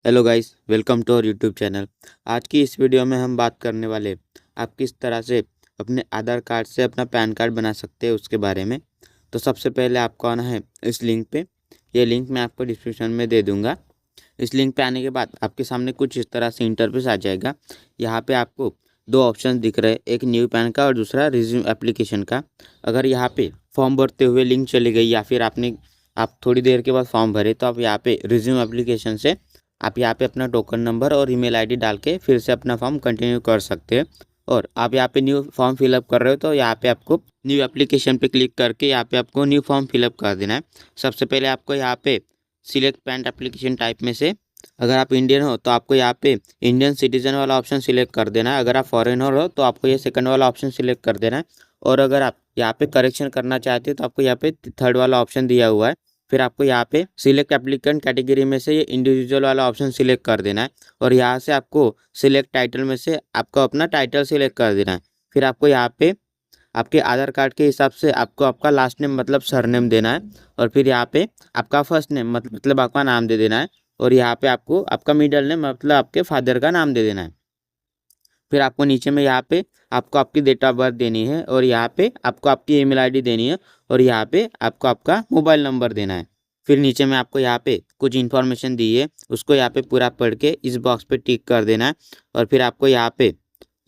Hello guys, welcome to our YouTube channel. आज की इस वीडियो में हम बात करने वाले आप किस तरह से अपने आधार कार्ड से अपना पैन कार्ड बना सकते हैं उसके बारे में। तो सबसे पहले आपको आना है इस लिंक पे। ये लिंक मैं आपको डिस्क्रिप्शन में दे दूंगा। इस लिंक पे आने के बाद आपके सामने कुछ इस तरह से इंटरफेस आ जाएगा। यहाँ पे आपको दो ऑप्शन दिख रहे हैं, एक न्यू पैन का और दूसरा रिज्यूम एप्लीकेशन का। अगर यहाँ पे फॉर्म भरते हुए लिंक चली गई या फिर आप थोड़ी देर के बाद फॉर्म भरे तो आप यहाँ पे रिज्यूम एप्लीकेशन से आप यहाँ पे अपना टोकन नंबर और ईमेल आईडी डाल के फिर से अपना फॉर्म कंटिन्यू कर सकते हैं। और आप यहाँ पे न्यू फॉर्म फिलअप कर रहे हो तो यहाँ पे आपको न्यू एप्लीकेशन पे क्लिक करके यहाँ पे आपको न्यू फॉर्म फिलअप कर देना है। सबसे पहले आपको यहाँ पे सिलेक्ट पैन एप्लीकेशन टाइप में से अगर आप इंडियन हो तो आपको यहाँ पे इंडियन सिटीजन वाला ऑप्शन सिलेक्ट कर देना है। अगर आप फॉरेनर हो तो आपको ये सेकंड वाला ऑप्शन सिलेक्ट कर देना है। और अगर आप यहाँ पे करेक्शन करना चाहते हो तो आपको यहाँ पे थर्ड वाला ऑप्शन दिया हुआ है। फिर आपको यहाँ पे सिलेक्ट एप्लीकेंट कैटेगरी में से ये इंडिविजुअल वाला ऑप्शन सिलेक्ट कर देना है। और यहाँ से आपको सिलेक्ट टाइटल में से आपको अपना टाइटल सिलेक्ट कर देना है। फिर आपको यहाँ पे आपके आधार कार्ड के हिसाब से आपको आपका लास्ट नेम मतलब सरनेम देना है। और फिर यहाँ पे आपका फर्स्ट नेम मतलब आपका नाम दे देना है। और यहाँ पे आपको आपका मिडल नेम मतलब आपके फादर का नाम दे देना है। फिर आपको नीचे में यहाँ पे आपको आपकी डेट ऑफ बर्थ देनी है और यहाँ पे आपको आपकी ईमेल आईडी देनी है और यहाँ पे आपको आपका मोबाइल नंबर देना है। फिर नीचे में आपको यहाँ पे कुछ इन्फॉर्मेशन दी है, उसको यहाँ पे पूरा पढ़ के इस बॉक्स पे टिक कर देना है। और फिर आपको यहाँ पे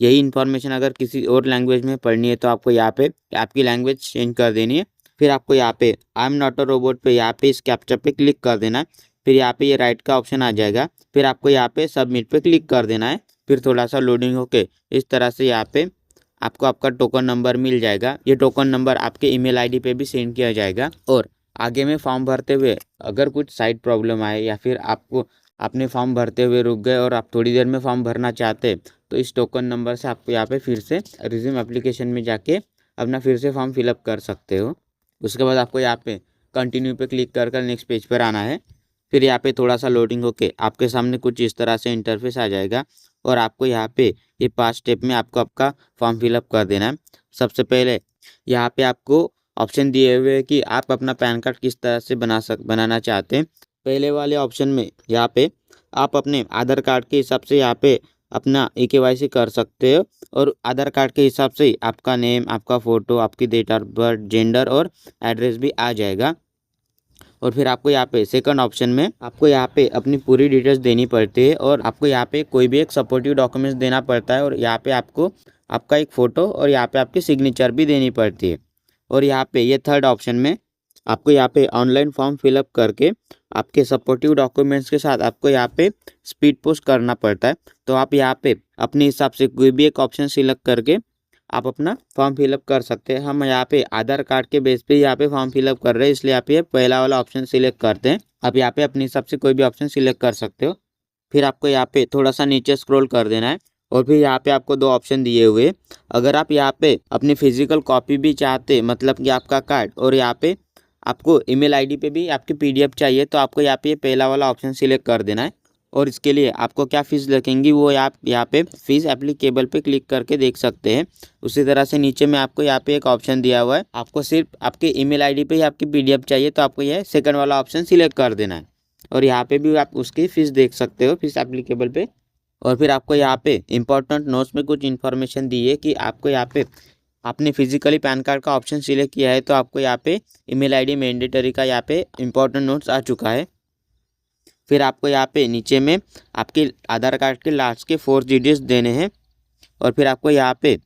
यही इन्फॉर्मेशन अगर किसी और लैंग्वेज में पढ़नी है तो आपको यहाँ पे आपकी लैंग्वेज चेंज कर देनी है। फिर आपको यहाँ पे I am not a robot पे यहाँ पे इस कैप्चा पे क्लिक कर देना है। फिर यहाँ पे ये राइट का ऑप्शन आ जाएगा। फिर आपको यहाँ पे सबमिट पे क्लिक कर देना है। फिर थोड़ा सा लोडिंग होके इस तरह से यहाँ पे आपको आपका टोकन नंबर मिल जाएगा। ये टोकन नंबर आपके ईमेल आईडी पे भी सेंड किया जाएगा। और आगे में फॉर्म भरते हुए अगर कुछ साइड प्रॉब्लम आए या फिर आपने फॉर्म भरते हुए रुक गए और आप थोड़ी देर में फॉर्म भरना चाहते तो इस टोकन नंबर से आपको यहाँ पे फिर से रिज्यूम एप्लीकेशन में जाके अपना फिर से फॉर्म फिलअप कर सकते हो। उसके बाद आपको यहाँ पे कंटिन्यू पे क्लिक कर नेक्स्ट पेज पर आना है। फिर यहाँ पे थोड़ा सा लोडिंग होके आपके सामने कुछ इस तरह से इंटरफेस आ जाएगा। और आपको यहाँ पे ये 5 स्टेप में आपको आपका फॉर्म फिलअप कर देना है। सबसे पहले यहाँ पे आपको ऑप्शन दिए हुए हैं कि आप अपना पैन कार्ड किस तरह से बनाना चाहते हैं। पहले वाले ऑप्शन में यहाँ पे आप अपने आधार कार्ड के हिसाब से यहाँ पे अपना EKYC कर सकते हो। और आधार कार्ड के हिसाब से आपका नेम, आपका फ़ोटो, आपकी डेट ऑफ बर्थ, जेंडर और एड्रेस भी आ जाएगा। और फिर आपको यहाँ पे सेकंड ऑप्शन में आपको यहाँ पे अपनी पूरी डिटेल्स देनी पड़ती है और आपको यहाँ पे कोई भी एक सपोर्टिव डॉक्यूमेंट्स देना पड़ता है। और यहाँ पे आपको आपका एक फ़ोटो और यहाँ पे आपकी सिग्नेचर भी देनी पड़ती है। और यहाँ पे ये थर्ड ऑप्शन में आपको यहाँ पे ऑनलाइन फॉर्म फिलअप करके आपके सपोर्टिव डॉक्यूमेंट्स के साथ आपको यहाँ पे स्पीड पोस्ट करना पड़ता है। तो आप यहाँ पे अपने हिसाब से कोई भी एक ऑप्शन सिलेक्ट करके आप अपना फॉर्म फिलअप कर सकते हैं। हम यहाँ पे आधार कार्ड के बेस पे यहाँ पे फॉर्म फिलअप कर रहे हैं, इसलिए आप ये पहला वाला ऑप्शन सिलेक्ट करते हैं। आप यहाँ पे अपने हिसाब से कोई भी ऑप्शन सिलेक्ट कर सकते हो। फिर आपको यहाँ पे थोड़ा सा नीचे स्क्रॉल कर देना है। और फिर यहाँ पे आपको दो ऑप्शन दिए हुए, अगर आप यहाँ पे अपनी फिजिकल कॉपी भी चाहते मतलब कि आपका कार्ड और यहाँ पे आपको ईमेल आईडी पे भी आपकी PDF चाहिए तो आपको यहाँ पे ये पहला वाला ऑप्शन सिलेक्ट कर देना है। और इसके लिए आपको क्या फ़ीस लगेंगी वो आप यहाँ पे फ़ीस एप्लीकेबल पे क्लिक करके देख सकते हैं। उसी तरह से नीचे में आपको यहाँ पे एक ऑप्शन दिया हुआ है, आपको सिर्फ आपके ईमेल आईडी पे ही आपकी PDF चाहिए तो आपको यह सेकंड वाला ऑप्शन सिलेक्ट कर देना है। और यहाँ पे भी आप उसकी फ़ीस देख सकते हो, फ़ीस एप्लीकेबल पे। और फिर आपको यहाँ पे इंपॉर्टेंट नोट्स में कुछ इन्फॉर्मेशन दी है कि आपको यहाँ पे आपने फिजिकली पैन कार्ड का ऑप्शन सिलेक्ट किया है तो आपको यहाँ पे ईमेल आईडी मैंडेटरी का यहाँ पे इंपॉर्टेंट नोट्स आ चुका है। फिर आपको यहाँ पे नीचे में आपके आधार कार्ड के लास्ट के 4 डिजिट्स देने हैं। और फिर आपको यहाँ पे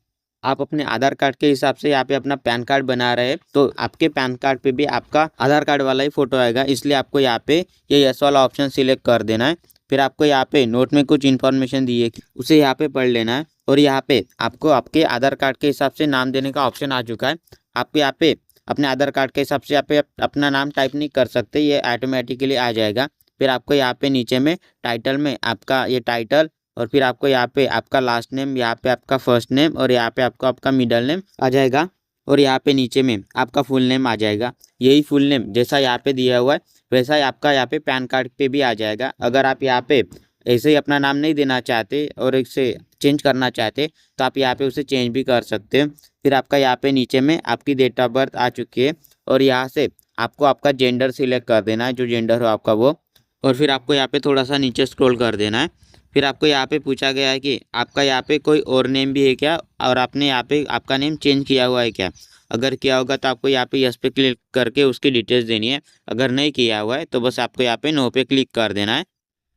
आप अपने आधार कार्ड के हिसाब से यहाँ पे अपना पैन कार्ड बना रहे हैं तो आपके पैन कार्ड पे भी आपका आधार कार्ड वाला ही फ़ोटो आएगा, इसलिए आपको यहाँ पे ये यस वाला ऑप्शन सिलेक्ट कर देना है। फिर आपको यहाँ पे नोट में कुछ इन्फॉर्मेशन दी है उसे यहाँ पे पढ़ लेना है। और यहाँ पे आपको आपके आधार कार्ड के हिसाब से नाम देने का ऑप्शन आ चुका है। आपको यहाँ पे अपने आधार कार्ड के हिसाब से यहाँ पे अपना नाम टाइप नहीं कर सकते, ये ऑटोमेटिकली आ जाएगा। फिर आपको यहाँ पे नीचे में टाइटल में आपका ये टाइटल और फिर आपको यहाँ पे आपका लास्ट नेम, यहाँ पे आपका फर्स्ट नेम और यहाँ पे आपको आपका मिडल नेम आ जाएगा। और यहाँ पे नीचे में आपका फुल नेम आ जाएगा। यही फुल नेम जैसा यहाँ पे दिया हुआ है वैसा ही आपका यहाँ पे पैन कार्ड पे भी आ जाएगा। अगर आप यहाँ पे ऐसे ही अपना नाम नहीं देना चाहते और इसे चेंज करना चाहते तो आप यहाँ पे उसे चेंज भी कर सकते हैं। फिर आपका यहाँ पे नीचे में आपकी डेट ऑफ बर्थ आ चुकी है और यहाँ से आपको आपका जेंडर सिलेक्ट कर देना है, जो जेंडर हो आपका वो। और फिर आपको यहाँ पे थोड़ा सा नीचे स्क्रॉल कर देना है। फिर आपको यहाँ पे पूछा गया है कि आपका यहाँ पे कोई और नेम भी है क्या, और आपने यहाँ पे आपका नेम चेंज किया हुआ है क्या। अगर किया होगा तो आपको यहाँ पे यस पे क्लिक करके उसकी डिटेल्स देनी है। अगर नहीं किया हुआ है तो बस आपको यहाँ पे नो पे क्लिक कर देना है।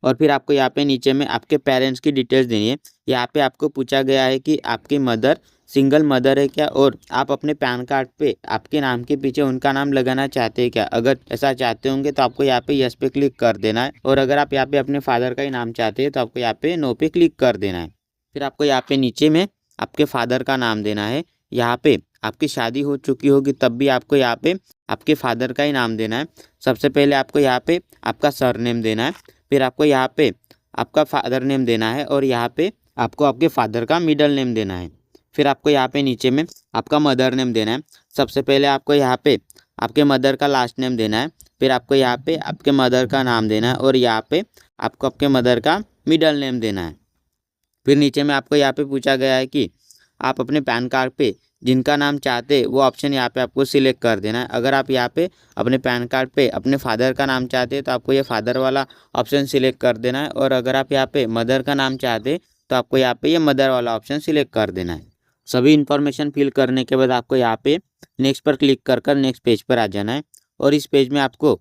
और फिर आपको यहाँ पे नीचे में आपके पेरेंट्स की डिटेल्स देनी है। यहाँ पे आपको पूछा गया है कि आपकी मदर सिंगल मदर है क्या, और आप अपने पैन कार्ड पे आपके नाम के पीछे उनका नाम लगाना चाहते हैं क्या। अगर ऐसा चाहते होंगे तो आपको यहाँ पे यस पे क्लिक कर देना है। और अगर आप यहाँ पे अपने फादर का ही नाम चाहते हैं तो आपको यहाँ पे नो पे क्लिक कर देना है। फिर आपको यहाँ पे नीचे में आपके फादर का नाम देना है। यहाँ पे आपकी शादी हो चुकी होगी तब भी आपको यहाँ पे आपके फादर का ही नाम देना है। सबसे पहले आपको यहाँ पे आपका सरनेम देना है। फिर आपको यहाँ पे आपका फादर नेम देना है, और यहाँ पे आपको आपके फादर का मिडल नेम देना है। फिर आपको यहाँ पे नीचे में आपका मदर नेम देना है। सबसे पहले आपको यहाँ पे आपके मदर का लास्ट नेम देना है। फिर आपको यहाँ पे आपके मदर का नाम देना है, और यहाँ पे आपको आपके मदर का मिडल नेम देना है। फिर नीचे में आपको यहाँ पे पूछा गया है कि आप अपने पैन कार्ड पे जिनका नाम चाहते हैं वो ऑप्शन यहाँ पे आपको सिलेक्ट कर देना है। अगर आप यहाँ पे अपने पैन कार्ड पे अपने फादर का नाम चाहते हैं तो आपको ये फादर वाला ऑप्शन सिलेक्ट कर देना है, और अगर आप यहाँ पे मदर का नाम चाहते हैं तो आपको यहाँ पे ये मदर वाला ऑप्शन सिलेक्ट कर देना है। सभी इन्फॉर्मेशन फिल करने के बाद आपको यहाँ पे नेक्स्ट पर क्लिक कर नेक्स्ट पेज पर आ जाना है। और इस पेज में आपको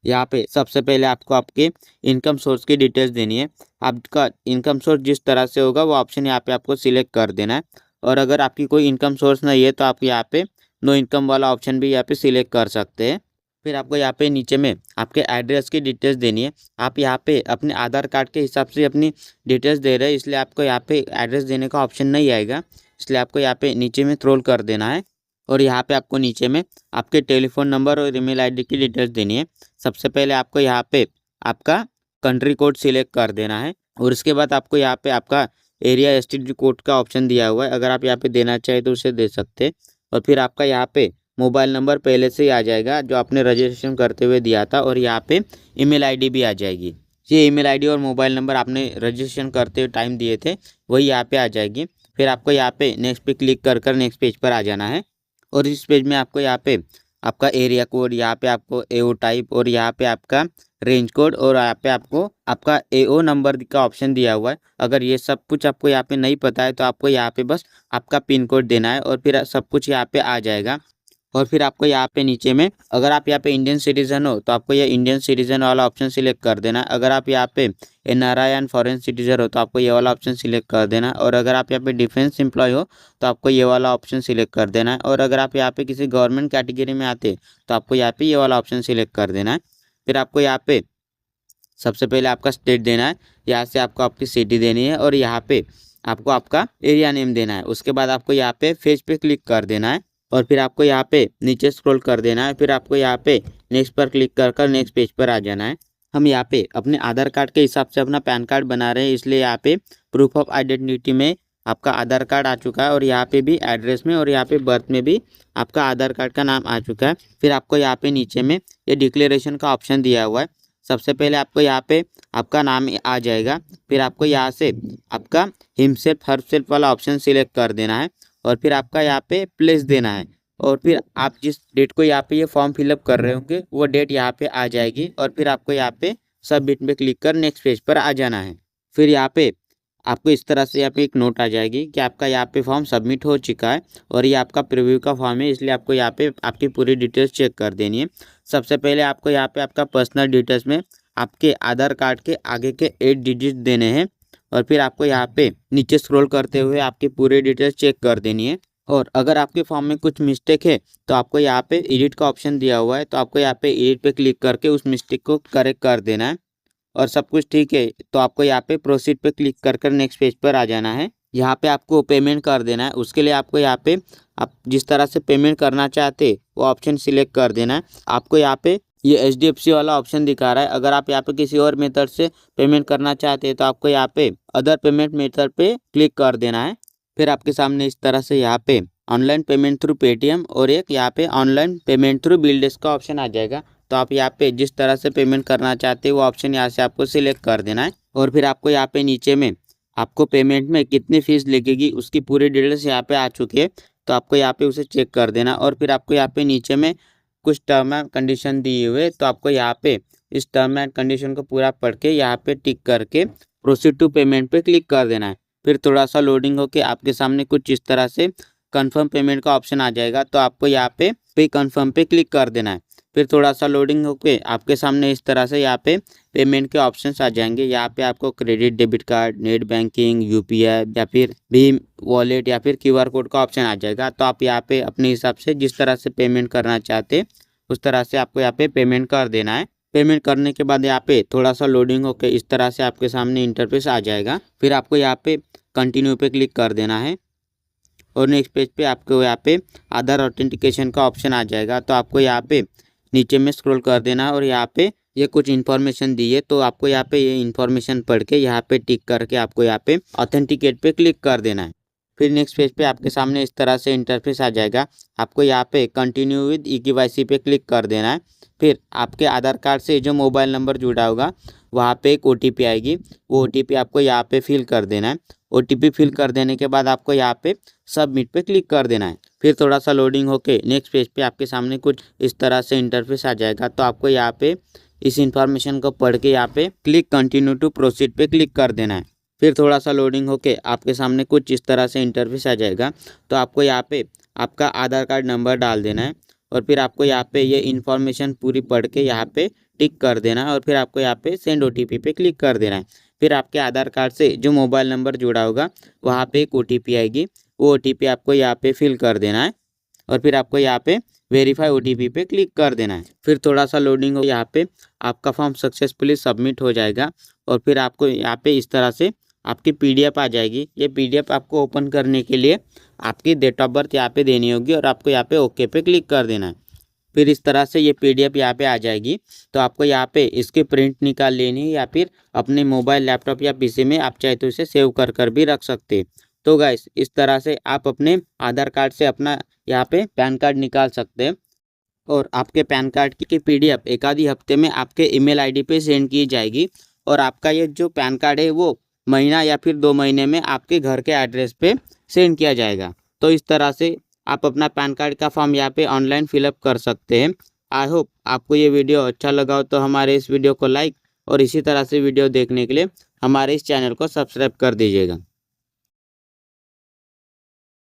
यहाँ पे सबसे पहले आपको आपके इनकम सोर्स की डिटेल्स देनी है। आपका इनकम सोर्स जिस तरह से होगा वो ऑप्शन यहाँ पे आपको सिलेक्ट कर देना है। और अगर आपकी कोई इनकम सोर्स नहीं है तो आप यहाँ पे नो इनकम वाला ऑप्शन भी यहाँ पे सिलेक्ट कर सकते हैं। फिर आपको यहाँ पे नीचे में आपके एड्रेस की डिटेल्स देनी है। आप यहाँ पे अपने आधार कार्ड के हिसाब से अपनी डिटेल्स दे रहे हैं, इसलिए आपको यहाँ पे एड्रेस देने का ऑप्शन नहीं आएगा, इसलिए आपको यहाँ पे नीचे में स्क्रॉल कर देना है। और यहाँ पे आपको नीचे में आपके टेलीफोन नंबर और ईमेल आईडी की डिटेल्स देनी है। सबसे पहले आपको यहाँ पे आपका कंट्री कोड सिलेक्ट कर देना है, और उसके बाद आपको यहाँ पे आपका एरिया एसटीडी कोड का ऑप्शन दिया हुआ है, अगर आप यहाँ पे देना चाहें तो उसे दे सकते हैं। और फिर आपका यहाँ पे मोबाइल नंबर पहले से ही आ जाएगा जो आपने रजिस्ट्रेशन करते हुए दिया था, और यहाँ पे ईमेल आईडी भी आ जाएगी। ये ईमेल आईडी और मोबाइल नंबर आपने रजिस्ट्रेशन करते हुए टाइम दिए थे वही यहाँ पे आ जाएगी। फिर आपको यहाँ पे नेक्स्ट पे क्लिक कर नेक्स्ट पेज पर आ जाना है। और इस पेज में आपको यहाँ पे आपका एरिया कोड, यहाँ पे आपको एओ टाइप, और यहाँ पे आपका रेंज कोड, और यहाँ पे आपको आपका एओ नंबर का ऑप्शन दिया हुआ है। अगर ये सब कुछ आपको यहाँ पे नहीं पता है तो आपको यहाँ पे बस आपका पिन कोड देना है, और फिर सब कुछ यहाँ पे आ जाएगा। और फिर आपको यहाँ पे नीचे में अगर आप यहाँ पे इंडियन सिटीजन हो तो आपको ये इंडियन सिटीजन वाला ऑप्शन सिलेक्ट कर देना है। अगर आप यहाँ पे एनआरआई एंड फॉरेन सिटीजन हो तो आपको ये वाला ऑप्शन सिलेक्ट कर देना है। और अगर आप यहाँ पे डिफेंस एम्प्लॉय हो तो आपको ये वाला ऑप्शन सिलेक्ट कर देना है। और अगर आप यहाँ पे किसी गवर्नमेंट कैटेगरी में आते तो आपको यहाँ पे ये वाला ऑप्शन सिलेक्ट कर देना है। फिर आपको यहाँ पे सबसे पहले आपका स्टेट देना है, यहाँ से आपको आपकी सिटी देनी है, और यहाँ पे आपको आपका एरिया नेम देना है। उसके बाद आपको यहाँ पे फेज पे क्लिक कर देना है, और फिर आपको यहाँ पे नीचे स्क्रॉल कर देना है। फिर आपको यहाँ पे नेक्स्ट पर क्लिक कर नेक्स्ट पेज पर आ जाना है। हम यहाँ पे अपने आधार कार्ड के हिसाब से अपना पैन कार्ड बना रहे हैं, इसलिए यहाँ पे प्रूफ ऑफ आइडेंटिटी में आपका आधार कार्ड आ चुका है, और यहाँ पे भी एड्रेस में और यहाँ पे बर्थ में भी आपका आधार कार्ड का नाम आ चुका है। फिर आपको यहाँ पे नीचे में ये डिक्लेरेशन का ऑप्शन दिया हुआ है। सबसे पहले आपको यहाँ पे आपका नाम आ जाएगा। फिर आपको यहाँ से आपका हिमसेल्फ हरसेल्फ वाला ऑप्शन सिलेक्ट कर देना है, और फिर आपका यहाँ पे प्लेस देना है। और फिर आप जिस डेट को यहाँ पे ये फॉर्म फिलअप कर रहे होंगे वो डेट यहाँ पे आ जाएगी, और फिर आपको यहाँ पे सबमिट में क्लिक कर नेक्स्ट पेज पर आ जाना है। फिर यहाँ पे आपको इस तरह से यहाँ पे एक नोट आ जाएगी कि आपका यहाँ पे फॉर्म सबमिट हो चुका है, और ये आपका प्रीव्यू का फॉर्म है, इसलिए आपको यहाँ पे आपकी पूरी डिटेल्स चेक कर देनी है। सबसे पहले आपको यहाँ पे आपका पर्सनल डिटेल्स में आपके आधार कार्ड के आगे के 8 डिजिट देने हैं, और फिर आपको यहाँ पे नीचे स्क्रॉल करते हुए आपकी पूरी डिटेल्स चेक कर देनी है। और अगर आपके फॉर्म में कुछ मिस्टेक है तो आपको यहाँ पे एडिट का ऑप्शन दिया हुआ है, तो आपको यहाँ पे एडिट पे क्लिक करके उस मिस्टेक को करेक्ट कर देना है। और सब कुछ ठीक है तो आपको यहाँ पे प्रोसीड पे क्लिक कर नेक्स्ट पेज पर आ जाना है। यहाँ पे आपको पेमेंट कर देना है। उसके लिए आपको यहाँ पे आप जिस तरह से पेमेंट करना चाहते वो ऑप्शन सिलेक्ट कर देना है। आपको यहाँ पे ये HDFC वाला ऑप्शन दिखा रहा है। अगर आप यहाँ पे किसी और मेथड से पेमेंट करना चाहते हैं तो आपको यहाँ पे अदर पेमेंट मेथड पे क्लिक कर देना है। फिर आपके सामने इस तरह से यहाँ पे ऑनलाइन पेमेंट थ्रू पेटीएम और एक यहाँ पे online payment through bill desk का ऑप्शन आ जाएगा। तो आप यहाँ पे जिस तरह से पेमेंट करना चाहते हैं वो ऑप्शन यहाँ से आपको सिलेक्ट कर देना है। और फिर आपको यहाँ पे नीचे में आपको पेमेंट में कितनी फीस लगेगी उसकी पूरी डिटेल्स यहाँ पे आ चुकी है, तो आपको यहाँ पे उसे चेक कर देना। और फिर आपको यहाँ पे नीचे में कुछ टर्म एंड कंडीशन दिए हुए, तो आपको यहाँ पे इस टर्म एंड कंडीशन को पूरा पढ़ के यहाँ पे टिक करके प्रोसीड टू पेमेंट पे क्लिक कर देना है। फिर थोड़ा सा लोडिंग होके आपके सामने कुछ इस तरह से कंफर्म पेमेंट का ऑप्शन आ जाएगा, तो आपको यहाँ पे कंफर्म पे क्लिक कर देना है। फिर थोड़ा सा लोडिंग होके आपके सामने इस तरह से यहाँ पे पेमेंट के ऑप्शंस आ जाएंगे। यहाँ पे आपको credit, debit card, net banking, UPI या फिर भीम वॉलेट या फिर क्यूआर कोड का ऑप्शन आ जाएगा। तो आप यहाँ पे अपने हिसाब से जिस तरह से पेमेंट करना चाहते उस तरह से आपको यहाँ पे पेमेंट कर देना है। पेमेंट करने के बाद यहाँ पे थोड़ा सा लोडिंग होके इस तरह से आपके सामने इंटरफेस आ जाएगा। फिर आपको यहाँ पे कंटिन्यू पे क्लिक कर देना है और नेक्स्ट पेज पे आपको यहाँ पे आधार ऑथेंटिकेशन का ऑप्शन आ जाएगा। तो आपको यहाँ पे नीचे में स्क्रॉल कर देना है और यहाँ पे ये कुछ इन्फॉर्मेशन दी है, तो आपको यहाँ पे ये इन्फॉर्मेशन पढ़ के यहाँ पे टिक करके आपको यहाँ पे ऑथेंटिकेट पे क्लिक कर देना है। फिर नेक्स्ट पेज पे आपके सामने इस तरह से इंटरफेस आ जाएगा। आपको यहाँ पे कंटिन्यू विद ई-केवाईसी पे क्लिक कर देना है। फिर आपके आधार कार्ड से जो मोबाइल नंबर जुड़ा होगा वहाँ पे एक OTP आएगी, वो OTP आपको यहाँ पे फिल कर देना है। OTP फिल कर देने के बाद आपको यहाँ पे सबमिट पे क्लिक कर देना है। फिर थोड़ा सा लोडिंग होके नेक्स्ट पेज पे आपके सामने कुछ इस तरह से इंटरफेस आ जाएगा। तो आपको यहाँ पे इस इंफॉर्मेशन को पढ़ के यहाँ पे क्लिक कंटिन्यू टू प्रोसीड पे क्लिक कर देना है। फिर थोड़ा सा लोडिंग होके आपके सामने कुछ इस तरह से इंटरफेस आ जाएगा। तो आपको यहाँ पे आपका आधार कार्ड नंबर डाल देना है और फिर आपको यहाँ पे ये इन्फॉर्मेशन पूरी पढ़ के यहाँ पे टिक कर देना है और फिर आपको यहाँ पे सेंड OTP पे क्लिक कर देना है। फिर आपके आधार कार्ड से जो मोबाइल नंबर जुड़ा होगा वहाँ पे एक OTP आएगी, वो OTP आपको यहाँ पे फिल कर देना है और फिर आपको यहाँ पे वेरीफाई OTP पे क्लिक कर देना है। फिर थोड़ा सा लोडिंग हो, यहाँ पे आपका फॉर्म सक्सेसफुली सबमिट हो जाएगा और फिर आपको यहाँ पे इस तरह से आपकी PDF आ जाएगी। ये PDF आपको ओपन करने के लिए आपकी डेट ऑफ बर्थ यहाँ पे देनी होगी और आपको यहाँ पे ओके पे क्लिक कर देना है। फिर इस तरह से ये PDF यहाँ पे आ जाएगी। तो आपको यहाँ पे इसकी प्रिंट निकाल लेनी है या फिर अपने मोबाइल, लैपटॉप या PC में आप चाहे तो इसे सेव कर भी रख सकते हैं। तो गाइस, इस तरह से आप अपने आधार कार्ड से अपना यहाँ पे पैन कार्ड निकाल सकते हैं और आपके पैन कार्ड की PDF एक आधी हफ्ते में आपके ईमेल ID पे सेंड की जाएगी और आपका ये जो पैन कार्ड है वो महीना या फिर 2 महीने में आपके घर के एड्रेस पे सेंड किया जाएगा। तो इस तरह से आप अपना पैन कार्ड का फॉर्म यहाँ पे ऑनलाइन फिलअप कर सकते हैं। आई होप आपको ये वीडियो अच्छा लगा हो तो हमारे इस वीडियो को लाइक और इसी तरह से वीडियो देखने के लिए हमारे इस चैनल को सब्सक्राइब कर दीजिएगा।